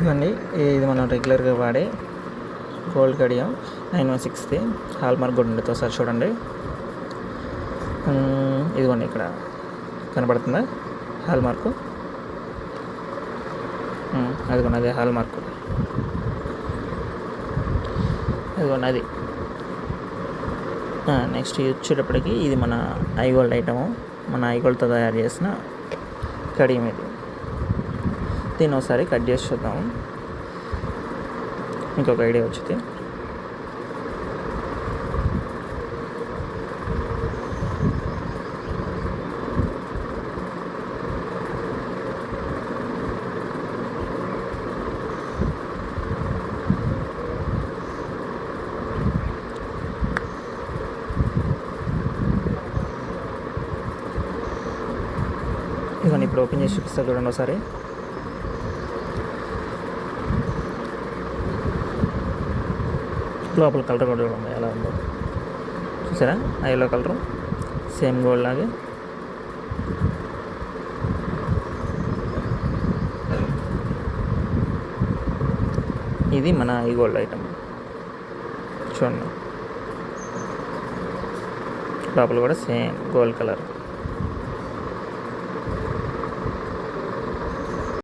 ఇవ్వండి, ఇది మనం రెగ్యులర్గా వాడే గోల్డ్ కడియం 916ది హాల్ మార్క్ కూడా ఉండేది. ఒకసారి చూడండి. ఇదిగోండి, ఇక్కడ కనబడుతుందా హాల్ మార్కు? అదిగోండి, అదే హాల్ మార్కు. అదిగోండి అది. నెక్స్ట్ వచ్చేటప్పటికి ఇది మన ఐగోల్డ్ ఐటము, మన ఐగోల్డ్తో తయారు చేసిన కడియం ఇది. దీన్ని ఒకసారి కట్ చేసి చూద్దాము, ఇంకొక ఐడియా వచ్చింది. ఇదిగోండి, ఇప్పుడు ఓపెన్ చేసి చూపిస్తా చూడండి ఒకసారి. లోపల కలర్ కూడా చూడండి ఎలా ఉందో, చూసారా? ఆ ఎల్లో కలరు సేమ్ గోల్డ్ లాగే. ఇది మన ఈ గోల్డ్ ఐటమ్ చూడండి, లోపల కూడా సేమ్ గోల్డ్ కలర్.